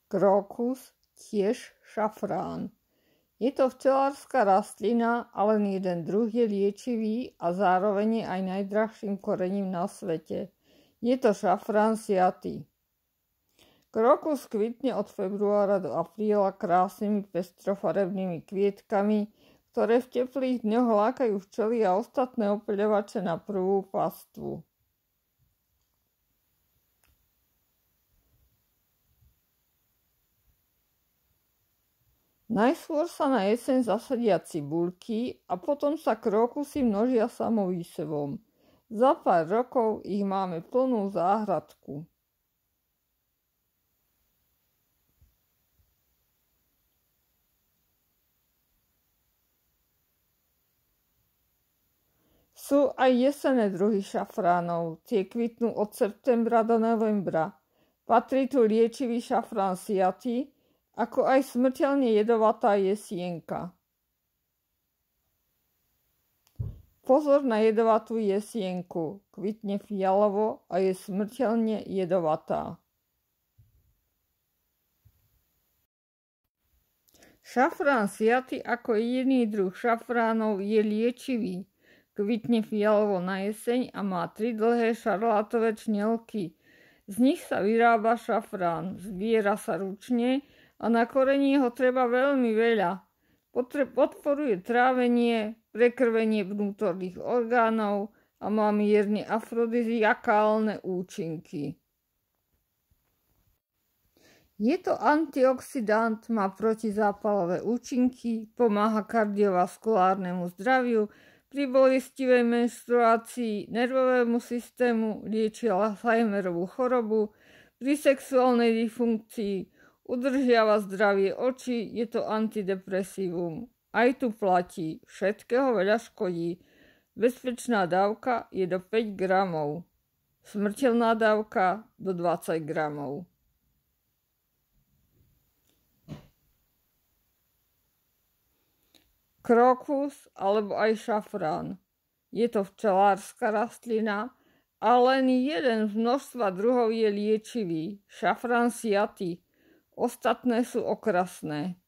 Krokus, tiež šafrán. Je to včelárska rastlina, ale len jeden druh je liečivý a zároveň je aj najdrahším korením na svete. Je to šafrán siaty. Krokus kvitne od februára do apríla krásnymi pestrofarebnými kvietkami, ktoré v teplých dňoch lákajú včely a ostatné opeľovače na prvú pastvu. Najskôr sa na jeseň zasadia cibuľky a potom sa krokusy množia samovýsevom. Za pár rokov ich máme plnú záhradku. Sú aj jesenné druhy šafránov, tie kvitnú od septembra do novembra. Patrí tu liečivý šafrán siaty, ako aj smrteľne jedovatá jesienka. Pozor na jedovatú jesienku, kvitne fialovo a je smrteľne jedovatá. Šafrán siaty ako jediný druh šafránov je liečivý, kvitne fialovo na jeseň a má 3 dlhé šarlátové čnelky. Z nich sa vyrába šafrán, zbiera sa ručne a na korení ho treba veľmi veľa. Podporuje trávenie, prekrvenie vnútorných orgánov a má mierne afrodiziakálne účinky. Je to antioxidant, má protizápalové účinky, pomáha kardiovaskulárnemu zdraviu, pri bolestivej menštruácii, nervovému systému, lieči Alzheimerovú chorobu, pri sexuálnej dysfunkcii, udržiava zdravie očí, je to antidepresívum. Aj tu platí, všetkého veľa škodí. Bezpečná dávka je do 5 gramov. Smrteľná dávka do 20 gramov. Krokus alebo aj šafrán. Je to včelárska rastlina a len jeden z množstva druhov je liečivý, šafrán siaty. Ostatné sú okrasné.